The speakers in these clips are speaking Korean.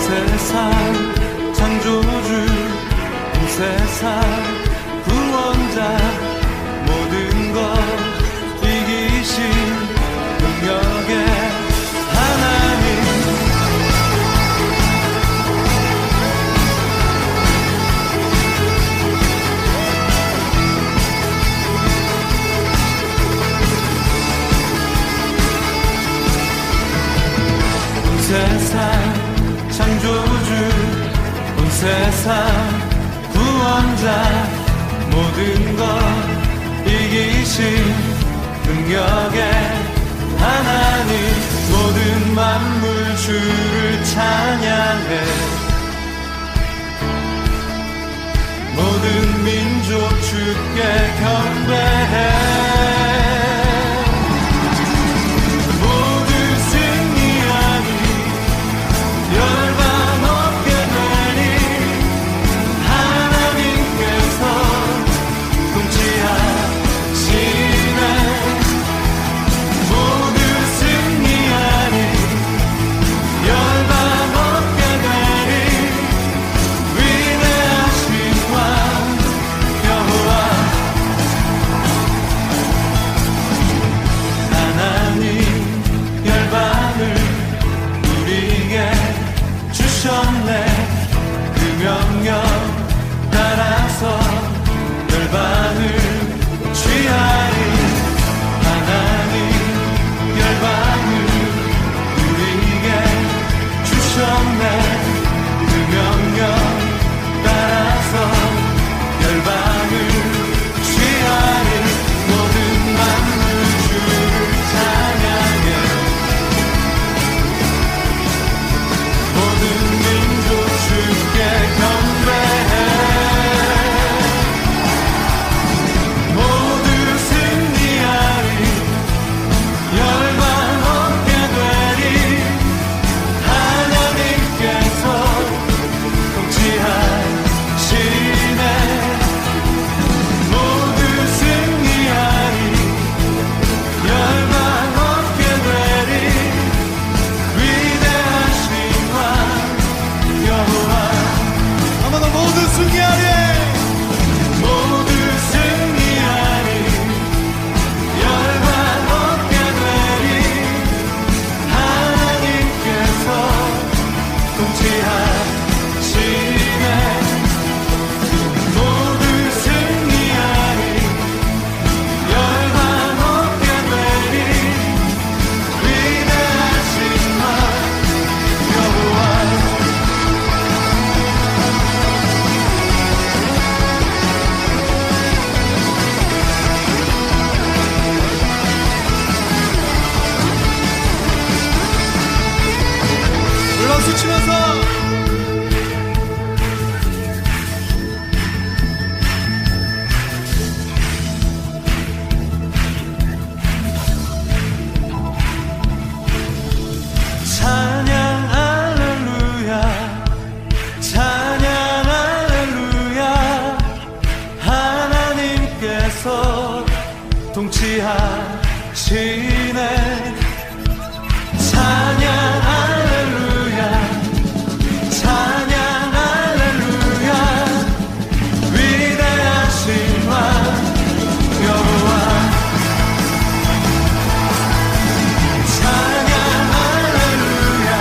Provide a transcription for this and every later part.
세상 창조주, 온 세상 구원자, 모든 것 이기신 능력의 하나님. 온 세상 창조주, 온 세상 구원자, 모든 것 이기신 능력의 하나님. 모든 만물 주를 찬양해, 모든 민족 주께 경배해. 그 명령 따라서 열방을 취하리. 하나님 열방을 우리에게 주셨네. 그 명령 따라서 열방을 취하리. 모든 만물 주를 찬양해, 모든 민족 주께 경배해. 모두 승리하리, 열방 얻게 되리. 하나님께서 통치하시네. 모두 승리하리, 열방 얻게 되리. 위대하신 왕 여호와. 아마 너 모두 승리하리, 모두 승리하리, 열방 얻게 되리. 하나님께서 통치하시네. 모두 승리하리, 열방 얻게 되리. 위대하신 왕 여호와. 박수 치면서 찬양 할렐루야, 찬양 할렐루야. 하나님께서 통치하시네. 찬양 할렐루야, 찬양 할렐루야. 위대하신 왕 여호와. 찬양 할렐루야,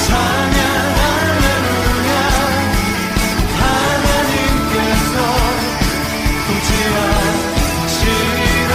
찬양 할렐루야. 하나님께서 통치하시네.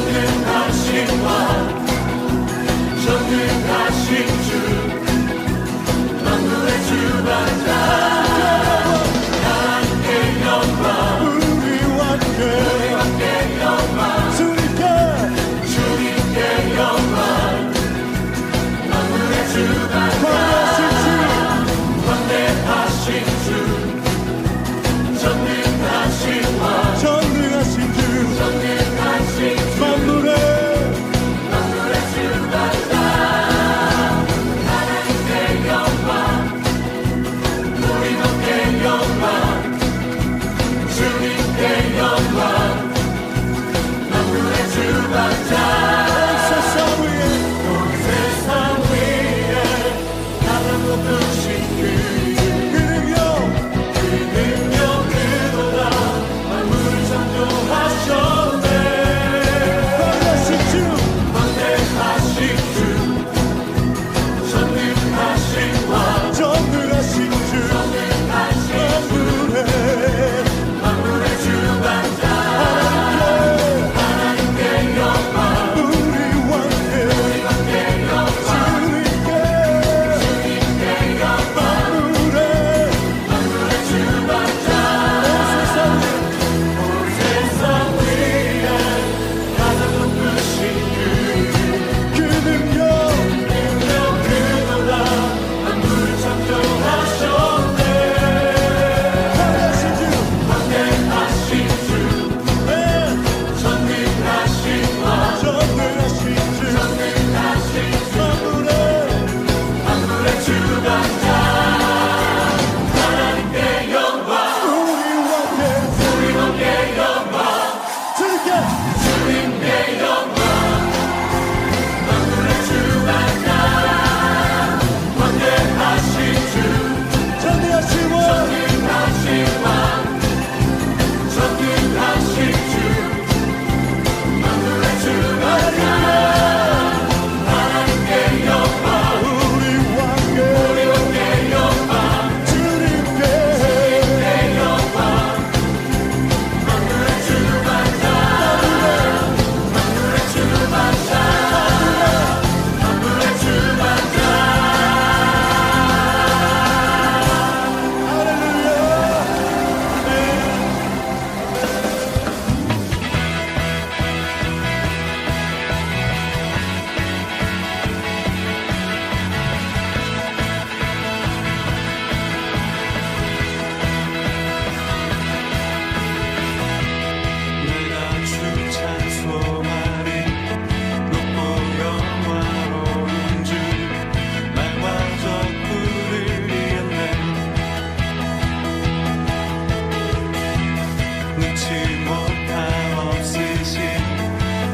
전능하신 왕 전능하신 주 만물의 주관자 하나님께 영광 우리와 함께 영광 주님께 영광 만물의 주관자 광대하신 주 전능하신 왕 전능하신 주 만물의 주관자 하나님께 영광 우리 함께 영광 주님께 영광 만물의 주관자 온 세상 위에 가장 높으신 그 능력 그보다 만물을 창조하셨네 광대하신 주 전능하신 왕 전능하신 주 만물의 주관자 하나님께 영광 우리 함께 영광 주님께 영광 만물의 주관자 온 세상 위에 가장 높으신 그 능력 그보다 만물을 창조하셨네 광대하신 주 전능하신 왕 전능하신 주 만물의 주관자 하나님께 영광 우리 함께 영광 주님께 영광 만물의 주관자 광대하신 주 전능하신 왕 전능하신 주 만물의 주관자 하나님께 영광 우리 함께 영광 주님께 영광 만물의 주관자 만물의 주관자 만물의 주관자 내가 주 찬송하리 높고 영화로운 주 말과 적그를 이겼네 눈치 못함 없으신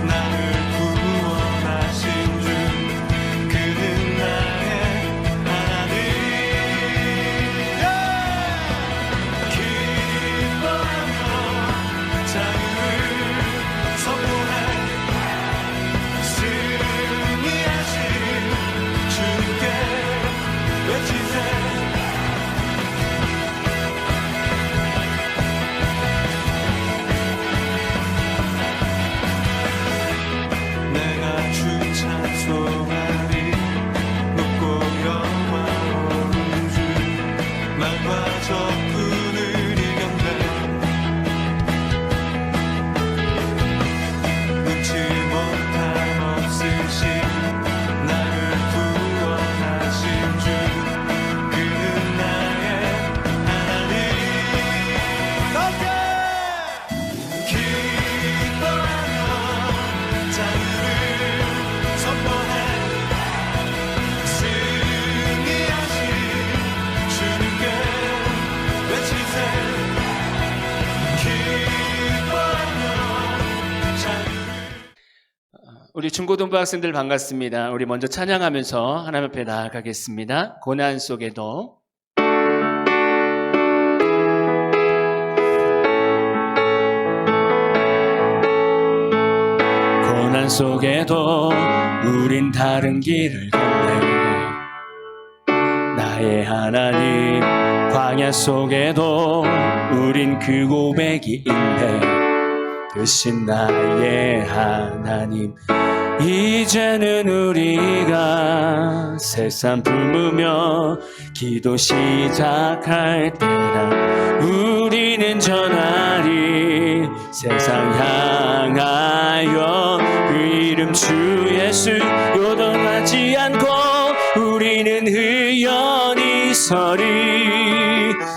나를 구원하신 주 그는 나의 하나님 기뻐하며 자유를 선포해 승리하신 주님께 외치세 내가 주 찬송하리 높고 영화로운 주 말과 적그를 이겼네 눈치 못함 없으신 나를 구원하신 주 그는 나의 하나님 기뻐하며 자유를 선포해 승리하신 주님께 외치세 기뻐하며 자유를 우리 중고등부 학생들 반갑습니다. 우리 먼저 찬양하면서 하나님 앞에 나아가겠습니다. 고난 속에도 고난 속에도 우린 다른 길을 걷네 나의 하나님 광야 속에도 우린 그 고백이 있네 크신 나의 하나님. 이제는 우리가 새삼 품으며 기도 시작할 때라. 우리는 전하리 세상 향하여 그 이름 주 예수 요동하지 않고 우리는 의연히 서리.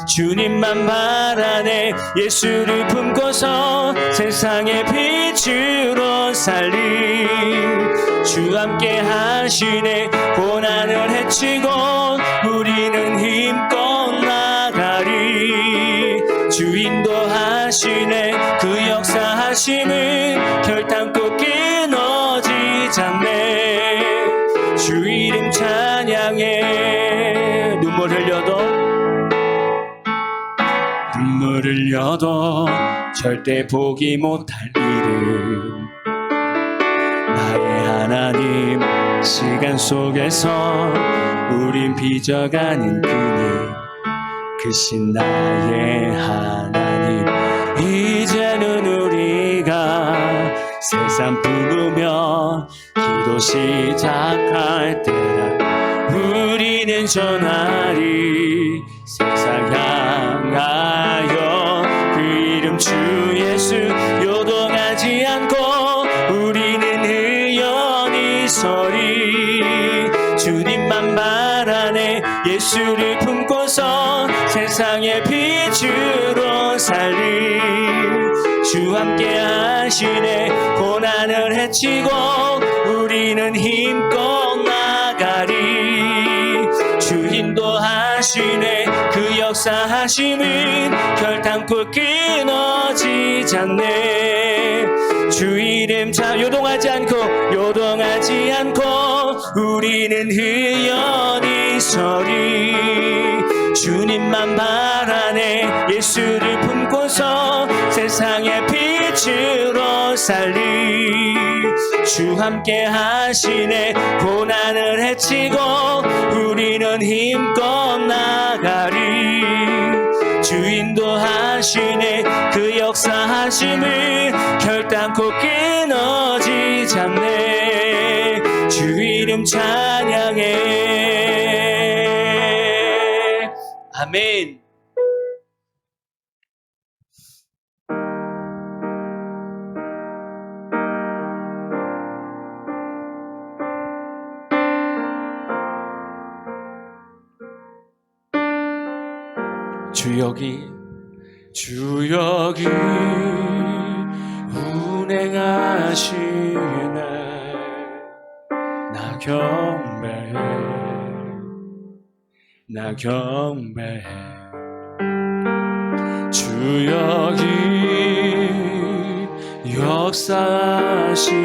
주님만 바라네 예수를 품고서 세상의 빛으로 살리. 주 함께 하시네 고난을 헤치고 우리는 힘껏 나가리. 주 인도하시네 그 역사하심은 결단코 끊어지지 않네. 주 이름 찬양해. 눈물 흘려도 절대 포기 못할 이름. 나의 하나님 시간 속에서 우린 빚어가는 그님. 크신 나의 하나님. 이제는 우리가 세상 부르며 기도 시작할 때라. 우리는 전하리 세상 향하여 그 이름 주 예수 요동하지 않고 우리는 의연히 서리. 주님만 바라네 예수를 품고서 세상의 빛으로 살리. 주 함께 하시네 고난을 헤치고 우리는 힘껏 나가리. 주 인도하시네 그 역사하심은 결단코 끊어지지 않네. 주 이름 요동하지 않고 우리는 의연히 서리. 주님만 바라네 예수를 품고서 세상의 빛으로 살리. 주 함께 하시네 고난을 헤치고 우리는 힘껏 나가리. 주 인도하시네 그 역사하심을 결단코 끊어지지 않네. 주 이름 찬양해. 아멘. 주 여기 운행하시네. 나 경배해. 주 여기 역사하시네.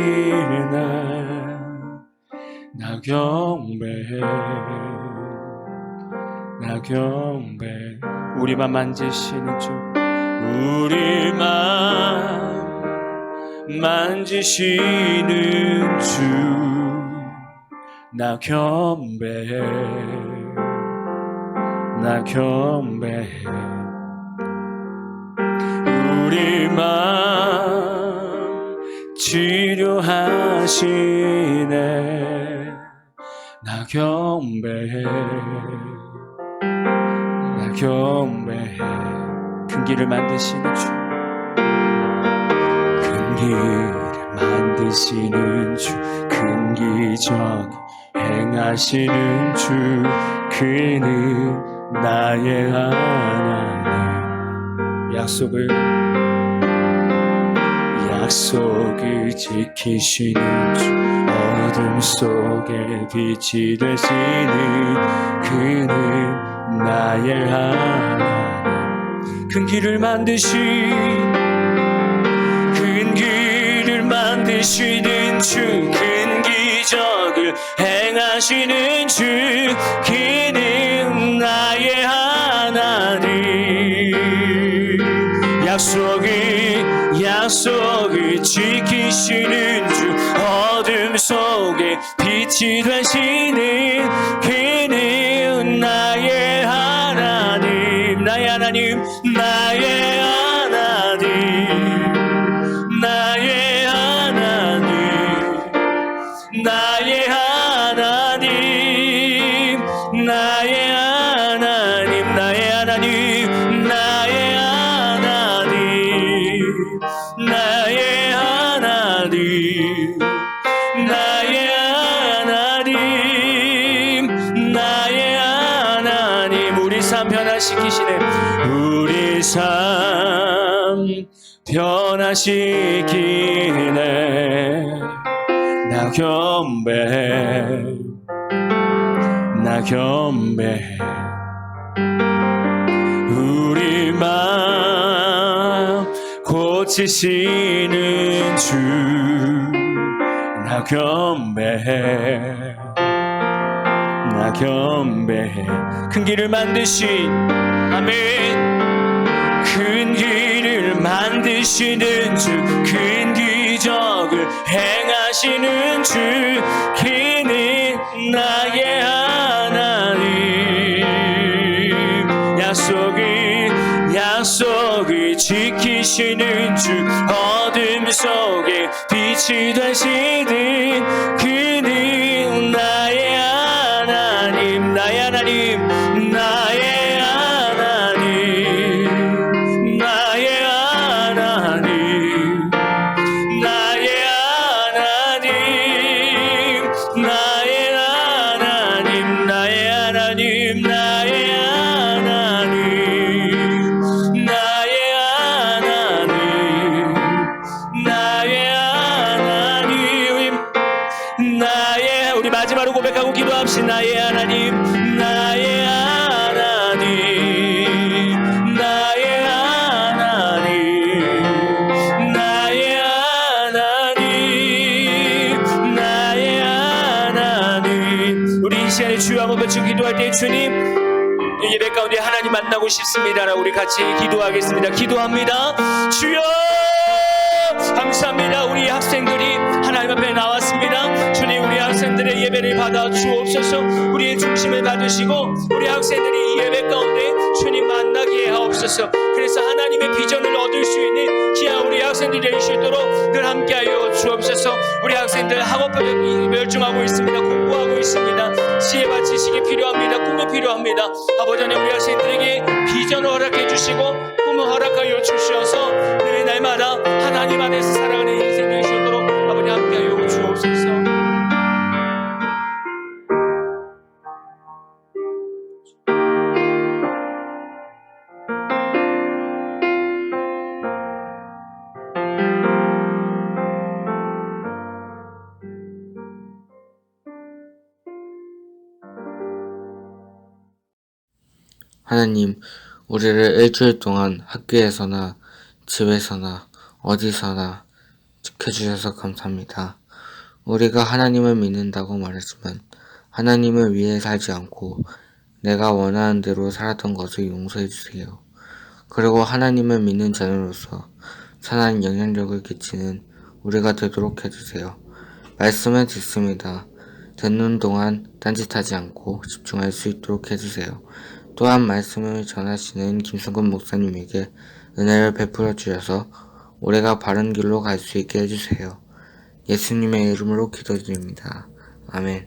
나 경배해. 우리만 만지시는 주, 우리만 만지시는 주. 나 경배해. 우리만 치료하시네. 나 경배해. 큰 길을 만드시는 주, 큰 기적 행하시는 주. 그는 나의 하나님. 약속을 지키시는 주. 어둠 속에 빛이 되시는 그는 나의 하나님. 큰 길을 만드시는 주. 큰 기적을 행하시는 주. 그는 나의 하나님. 약속을 지키시는 주. 어둠 속에 빛이 되시는 그는 나의 하나님. 나의 하나님. 나의 하나님, 나의 하나님. 우리 삶 변화시키시네. 우리 삶 변화시키네. 나 겸비해, 나 겸비해. 우리 마음 고치시는 주, 나 겸비해, 나 겸비해. 큰 길을 만드신, 아멘. 큰 길을 만드시는 주, 큰 기적을 행하시는 주, 그는 나의 하나님. 약속을 지키시는 주, 어둠 속에 빛이 되시는 그는 나의 하나님. 나의 하나님, 나의 하나님, 나의 하나님, 나의 하나님, 나의 하나님, 나의 하나님, 나의 우리 마지막으로 고백하고 기도합시다. 나의 하나님, 나의 하나님, 나의 하나님, 나의 하나님, 나의 하나님. 우리 이 시간에 주여 한번 외쳐 기도할 때, 주님, 이 예배 가운데 하나님 만나고 싶습니다라고 우리 같이 기도하겠습니다. 기도합니다. 주여 감사합니다. 우리 학생들이 하나님 앞에 나왔습니다. 주님, 우리 학생들의 예배를 받아 주옵소서. 우리의 중심을 받으시고 우리 학생들이 이 예배 가운데 주님 만나게 하옵소서. 그래서 하나님의 비전을 얻을 수 있는 귀한 우리 학생들이 될 수 있도록 늘 함께하여 주옵소서. 우리 학생들 학업에 멸종하고 있습니다. 공부하고 있습니다. 지혜와 지식이 필요합니다. 꿈이 필요합니다. 아버지 하나님, 우리 학생들에게 비전을 허락해 주시고 꿈을 허락하여 주셔서 늘 날마다 하나님 안에서 살아가는 인생 될 수 있도록 아버지 함께하여 주옵소서. 하나님, 우리를 일주일 동안 학교에서나 집에서나 어디서나 지켜주셔서 감사합니다. 우리가 하나님을 믿는다고 말했지만 하나님을 위해 살지 않고 내가 원하는 대로 살았던 것을 용서해 주세요. 그리고 하나님을 믿는 자녀로서 선한 영향력을 끼치는 우리가 되도록 해주세요. 말씀을 듣습니다. 듣는 동안 딴짓하지 않고 집중할 수 있도록 해주세요. 또한 말씀을 전하시는 김성근 목사님에게 은혜를 베풀어 주셔서 우리가 바른 길로 갈 수 있게 해주세요. 예수님의 이름으로 기도드립니다. 아멘.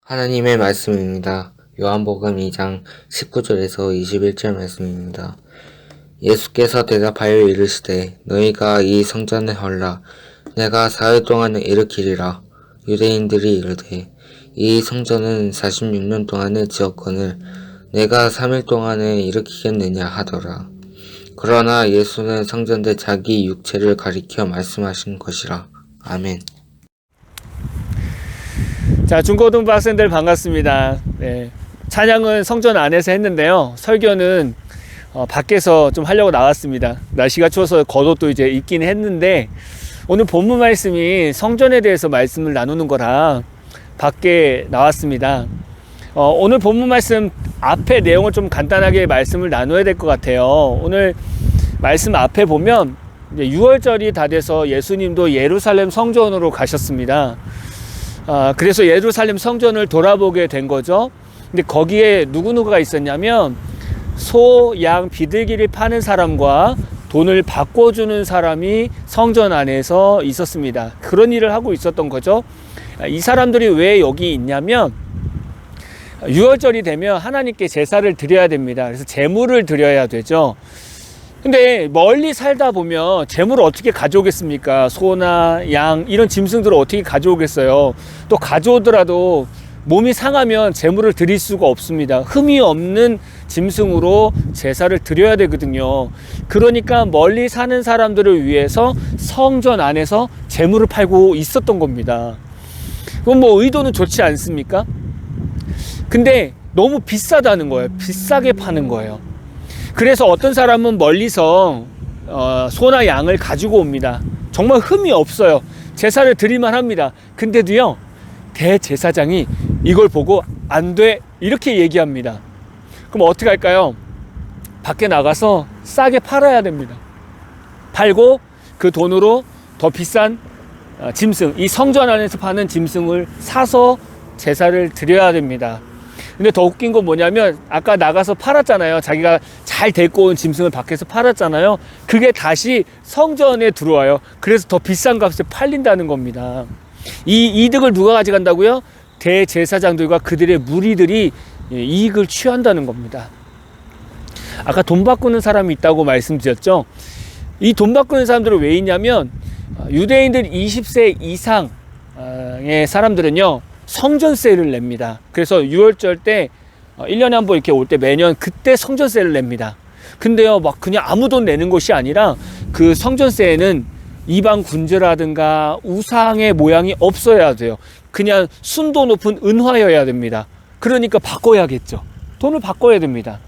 하나님의 말씀입니다. 요한복음 2장 19절에서 21절 말씀입니다. 예수께서 대답하여 이르시되 너희가 이 성전을 헐라 내가 4일 동안에 일으키리라. 유대인들이 이르되 이 성전은 46년 동안에 지었거늘 내가 3일 동안에 일으키겠느냐 하더라. 그러나 예수는 성전대 자기 육체를 가리켜 말씀하신 것이라. 아멘. 자, 중고등부 학생들 반갑습니다. 네, 찬양은 성전 안에서 했는데요. 설교는 밖에서 좀 하려고 나왔습니다. 날씨가 추워서 겉옷도 이제 입긴 했는데 오늘 본문 말씀이 성전에 대해서 말씀을 나누는 거라 밖에 나왔습니다. 오늘 본문 말씀 앞에 내용을 좀 간단하게 말씀을 나눠야 될 것 같아요. 오늘 말씀 앞에 보면 이제 6월절이 다 돼서 예수님도 예루살렘 성전으로 가셨습니다. 그래서 예루살렘 성전을 돌아보게 된 거죠. 근데 거기에 누구누구가 있었냐면 소, 양, 비둘기를 파는 사람과 돈을 바꿔주는 사람이 성전 안에서 있었습니다. 그런 일을 하고 있었던 거죠. 이 사람들이 왜 여기 있냐면 6월절이 되면 하나님께 제사를 드려야 됩니다. 그래서 제물을 드려야 되죠. 근데 멀리 살다 보면 재물을 어떻게 가져오겠습니까? 소나 양 이런 짐승들을 어떻게 가져오겠어요? 또 가져오더라도 몸이 상하면 재물을 드릴 수가 없습니다. 흠이 없는 짐승으로 제사를 드려야 되거든요. 그러니까 멀리 사는 사람들을 위해서 성전 안에서 재물을 팔고 있었던 겁니다. 그럼 뭐 의도는 좋지 않습니까? 근데 너무 비싸다는 거예요. 비싸게 파는 거예요. 그래서 어떤 사람은 멀리서 소나 양을 가지고 옵니다. 정말 흠이 없어요. 제사를 드릴만 합니다. 근데도요, 대제사장이 이걸 보고 안 돼, 이렇게 얘기합니다. 그럼 어떻게 할까요? 밖에 나가서 싸게 팔아야 됩니다. 팔고 그 돈으로 더 비싼 짐승, 이 성전 안에서 파는 짐승을 사서 제사를 드려야 됩니다. 근데 더 웃긴 건 뭐냐면, 아까 나가서 팔았잖아요. 자기가 잘 데리고 온 짐승을 밖에서 팔았잖아요. 그게 다시 성전에 들어와요. 그래서 더 비싼 값에 팔린다는 겁니다. 이 이득을 누가 가져간다고요? 대제사장들과 그들의 무리들이 이익을 취한다는 겁니다. 아까 돈 바꾸는 사람이 있다고 말씀드렸죠. 이 돈 바꾸는 사람들은 왜 있냐면, 유대인들 20세 이상의 사람들은요, 성전세를 냅니다. 그래서 6월절 때 1년에 한 번 이렇게 올 때 매년 그때 성전세를 냅니다. 근데요, 막 그냥 아무 돈 내는 것이 아니라 그 성전세에는 이방 군주라든가 우상의 모양이 없어야 돼요. 그냥 순도 높은 은화여야 됩니다. 그러니까 바꿔야겠죠. 돈을 바꿔야 됩니다.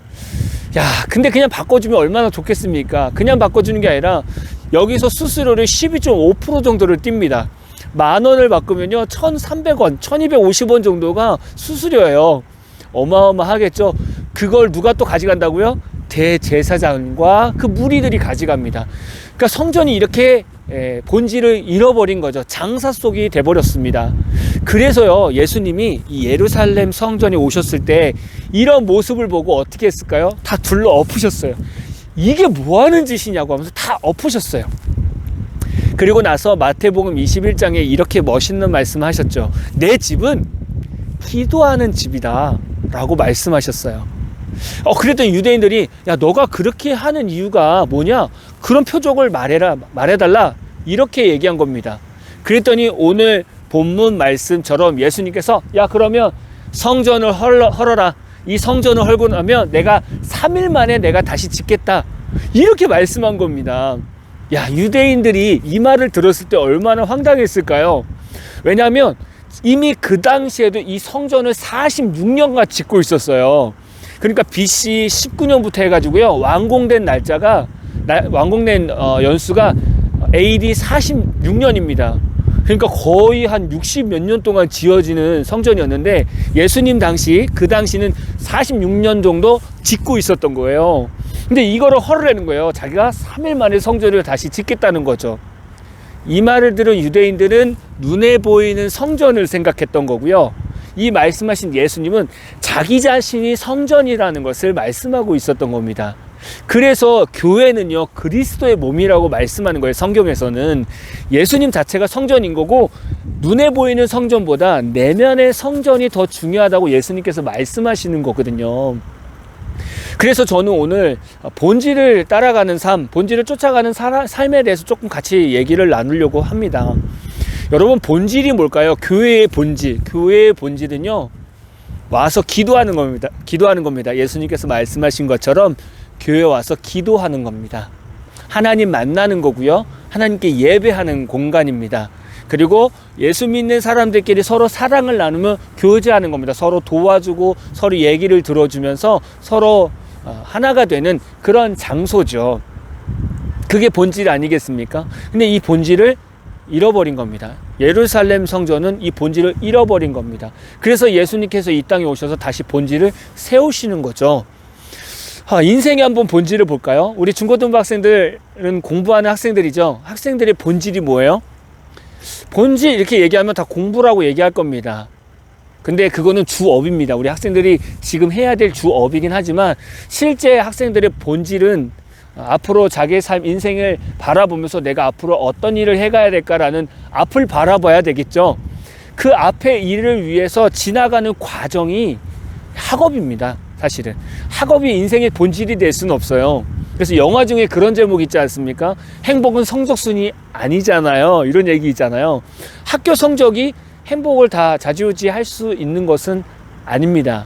야, 근데 그냥 바꿔주면 얼마나 좋겠습니까? 그냥 바꿔주는 게 아니라 여기서 수수료를 12.5% 정도를 띱니다. 10,000원을 바꾸면요 1,300원, 1,250원 정도가 수수료예요. 어마어마하겠죠. 그걸 누가 또 가져간다고요? 대제사장과 그 무리들이 가져갑니다. 그러니까 성전이 이렇게 본질을 잃어버린 거죠. 장사 속이 돼버렸습니다. 그래서요, 예수님이 이 예루살렘 성전에 오셨을 때 이런 모습을 보고 어떻게 했을까요? 다 둘러 엎으셨어요. 이게 뭐 하는 짓이냐고 하면서 다 엎으셨어요. 그리고 나서 마태복음 21장에 이렇게 멋있는 말씀 하셨죠. 내 집은 기도하는 집이다 라고 말씀하셨어요. 그랬더니 유대인들이, 야, 너가 그렇게 하는 이유가 뭐냐? 그런 표적을 말해달라. 이렇게 얘기한 겁니다. 그랬더니 오늘 본문 말씀처럼 예수님께서, 야, 그러면 성전을 헐어라. 이 성전을 헐고 나면 내가 3일 만에 내가 다시 짓겠다. 이렇게 말씀한 겁니다. 야, 유대인들이 이 말을 들었을 때 얼마나 황당했을까요? 왜냐하면 이미 그 당시에도 이 성전을 46년간 짓고 있었어요. 그러니까 BC 19년부터 해가지고요, 완공된 연수가 AD 46년입니다. 그러니까 거의 한 60 몇 년 동안 지어지는 성전이었는데, 예수님 그 당시는 46년 정도 짓고 있었던 거예요. 근데 이거를 헐으라는 거예요. 자기가 3일 만에 성전을 다시 짓겠다는 거죠. 이 말을 들은 유대인들은 눈에 보이는 성전을 생각했던 거고요. 이 말씀하신 예수님은 자기 자신이 성전이라는 것을 말씀하고 있었던 겁니다. 그래서 교회는요, 그리스도의 몸이라고 말씀하는 거예요. 성경에서는 예수님 자체가 성전인 거고, 눈에 보이는 성전보다 내면의 성전이 더 중요하다고 예수님께서 말씀하시는 거거든요. 그래서 저는 오늘 본질을 따라가는 삶, 본질을 쫓아가는 삶에 대해서 조금 같이 얘기를 나누려고 합니다. 여러분, 본질이 뭘까요? 교회의 본질. 교회의 본질은요, 와서 기도하는 겁니다. 예수님께서 말씀하신 것처럼 교회에 와서 기도하는 겁니다. 하나님 만나는 거고요. 하나님께 예배하는 공간입니다. 그리고 예수 믿는 사람들끼리 서로 사랑을 나누며 교제하는 겁니다. 서로 도와주고 서로 얘기를 들어주면서 서로 하나가 되는 그런 장소죠. 그게 본질 아니겠습니까? 근데 이 본질을 잃어버린 겁니다. 예루살렘 성전은 이 본질을 잃어버린 겁니다. 그래서 예수님께서 이 땅에 오셔서 다시 본질을 세우시는 거죠. 인생의 한번 본질을 볼까요? 우리 중고등부 학생들은 공부하는 학생들이죠. 학생들의 본질이 뭐예요? 본질 이렇게 얘기하면 다 공부라고 얘기할 겁니다. 근데 그거는 주업입니다. 우리 학생들이 지금 해야 될 주업이긴 하지만, 실제 학생들의 본질은 앞으로 자기의 삶, 인생을 바라보면서 내가 앞으로 어떤 일을 해가야 될까라는 앞을 바라봐야 되겠죠. 그 앞의 일을 위해서 지나가는 과정이 학업입니다. 사실은 학업이 인생의 본질이 될 수는 없어요. 그래서 영화 중에 그런 제목 있지 않습니까? 행복은 성적순이 아니잖아요. 이런 얘기 있잖아요. 학교 성적이 행복을 다 좌지우지할 수 있는 것은 아닙니다.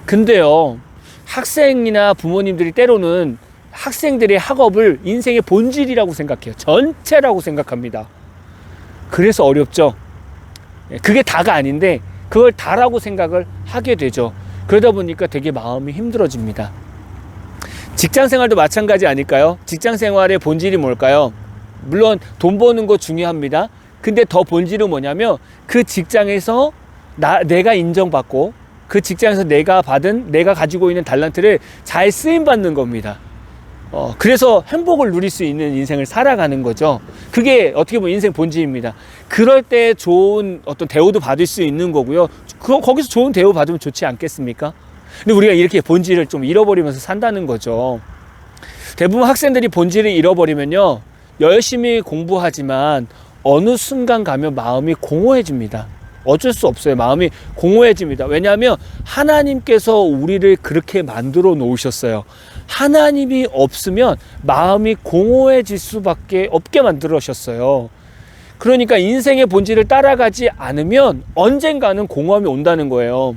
근데요, 학생이나 부모님들이 때로는 학생들의 학업을 인생의 본질이라고 생각해요. 전체라고 생각합니다. 그래서 어렵죠. 그게 다가 아닌데 그걸 다라고 생각을 하게 되죠. 그러다 보니까 되게 마음이 힘들어집니다. 직장 생활도 마찬가지 아닐까요? 직장 생활의 본질이 뭘까요? 물론 돈 버는 거 중요합니다. 근데 더 본질은 뭐냐면 그 직장에서 내가 인정받고 그 직장에서 내가 가지고 있는 달란트를 잘 쓰임 받는 겁니다. 그래서 행복을 누릴 수 있는 인생을 살아가는 거죠. 그게 어떻게 보면 인생 본질입니다. 그럴 때 좋은 어떤 대우도 받을 수 있는 거고요. 거기서 좋은 대우 받으면 좋지 않겠습니까? 근데 우리가 이렇게 본질을 좀 잃어버리면서 산다는 거죠. 대부분 학생들이 본질을 잃어버리면요, 열심히 공부하지만 어느 순간 가면 마음이 공허해집니다. 어쩔 수 없어요. 마음이 공허해집니다. 왜냐하면 하나님께서 우리를 그렇게 만들어 놓으셨어요. 하나님이 없으면 마음이 공허해질 수밖에 없게 만들으셨어요. 그러니까 인생의 본질을 따라가지 않으면 언젠가는 공허함이 온다는 거예요.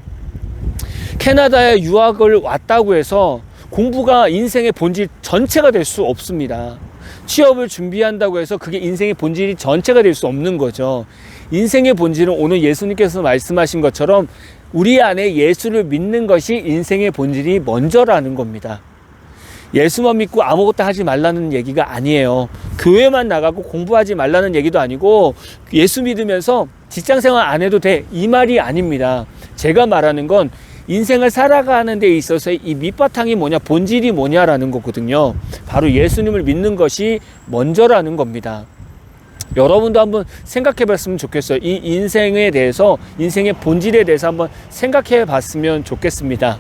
캐나다에 유학을 왔다고 해서 공부가 인생의 본질 전체가 될 수 없습니다. 취업을 준비한다고 해서 그게 인생의 본질이 전체가 될 수 없는 거죠. 인생의 본질은 오늘 예수님께서 말씀하신 것처럼 우리 안에 예수를 믿는 것이 인생의 본질이 먼저라는 겁니다. 예수만 믿고 아무것도 하지 말라는 얘기가 아니에요. 교회만 나가고 공부하지 말라는 얘기도 아니고 예수 믿으면서 직장생활 안 해도 돼, 이 말이 아닙니다. 제가 말하는 건 인생을 살아가는 데 있어서 이 밑바탕이 뭐냐, 본질이 뭐냐라는 거거든요. 바로 예수님을 믿는 것이 먼저라는 겁니다. 여러분도 한번 생각해 봤으면 좋겠어요. 이 인생에 대해서, 인생의 본질에 대해서 한번 생각해 봤으면 좋겠습니다.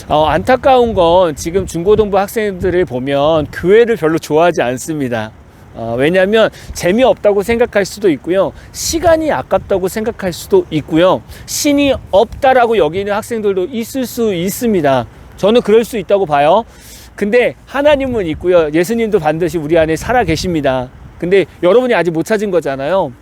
안타까운 건 지금 중고등부 학생들을 보면 교회를 별로 좋아하지 않습니다. 왜냐하면 재미없다고 생각할 수도 있고요, 시간이 아깝다고 생각할 수도 있고요, 신이 없다라고 여기는 학생들도 있을 수 있습니다. 저는 그럴 수 있다고 봐요. 근데 하나님은 있고요, 예수님도 반드시 우리 안에 살아 계십니다. 근데 여러분이 아직 못 찾은 거잖아요.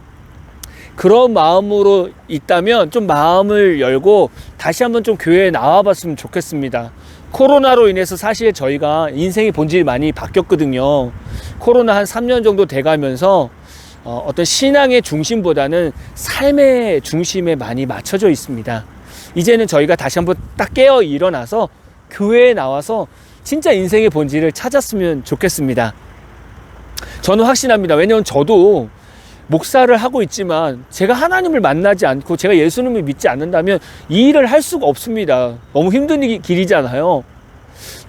그런 마음으로 있다면 좀 마음을 열고 다시 한번 좀 교회에 나와 봤으면 좋겠습니다. 코로나로 인해서 사실 저희가 인생의 본질이 많이 바뀌었거든요. 코로나 한 3년 정도 돼가면서 어떤 신앙의 중심보다는 삶의 중심에 많이 맞춰져 있습니다. 이제는 저희가 다시 한번 딱 깨어 일어나서 교회에 나와서 진짜 인생의 본질을 찾았으면 좋겠습니다. 저는 확신합니다. 왜냐하면 저도 목사를 하고 있지만 제가 하나님을 만나지 않고 제가 예수님을 믿지 않는다면 이 일을 할 수가 없습니다. 너무 힘든 길이잖아요.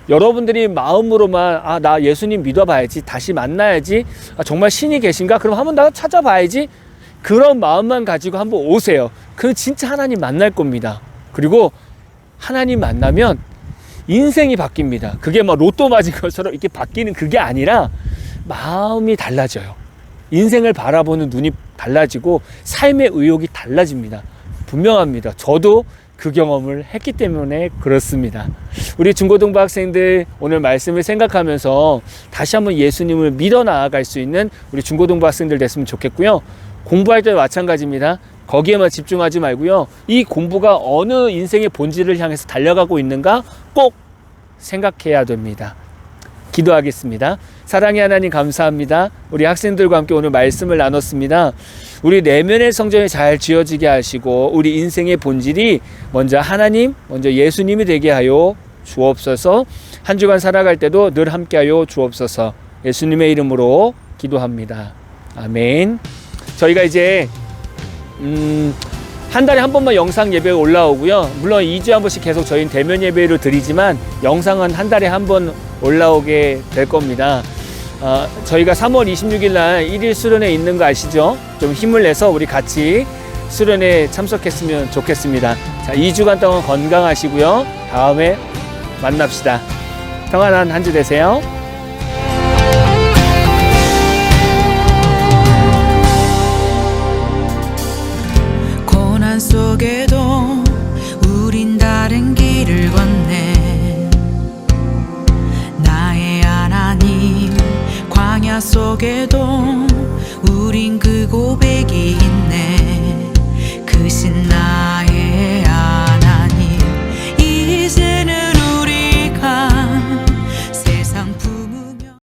여러분들이 마음으로만 나 예수님 믿어봐야지, 다시 만나야지, 정말 신이 계신가? 그럼 한번 나가 찾아봐야지, 그런 마음만 가지고 한번 오세요. 그럼 진짜 하나님 만날 겁니다. 그리고 하나님 만나면 인생이 바뀝니다. 그게 막 로또 맞은 것처럼 이렇게 바뀌는 그게 아니라 마음이 달라져요. 인생을 바라보는 눈이 달라지고 삶의 의욕이 달라집니다. 분명합니다. 저도 그 경험을 했기 때문에 그렇습니다. 우리 중고등부 학생들 오늘 말씀을 생각하면서 다시 한번 예수님을 믿어 나아갈 수 있는 우리 중고등부 학생들 됐으면 좋겠고요. 공부할 때도 마찬가지입니다. 거기에만 집중하지 말고요, 이 공부가 어느 인생의 본질을 향해서 달려가고 있는가 꼭 생각해야 됩니다. 기도하겠습니다. 사랑의 하나님, 감사합니다. 우리 학생들과 함께 오늘 말씀을 나눴습니다. 우리 내면의 성전이 잘 지어지게 하시고 우리 인생의 본질이 먼저 하나님, 먼저 예수님이 되게 하여 주옵소서. 한 주간 살아갈 때도 늘 함께하여 주옵소서. 예수님의 이름으로 기도합니다. 아멘. 저희가 이제 한 달에 한 번만 영상 예배가 올라오고요, 물론 2주에 한 번씩 계속 저희는 대면 예배를 드리지만 영상은 한 달에 한 번 올라오게 될 겁니다. 저희가 3월 26일 날 1일 수련회 있는 거 아시죠? 좀 힘을 내서 우리 같이 수련회에 참석했으면 좋겠습니다. 자, 2주간 동안 건강하시고요, 다음에 만납시다. 평안한 한 주 되세요. 고난 속에도 우린 다른 길을 걷네. 나의 하나님 광야 속에도 우린 그 고백이 있네. 그 신나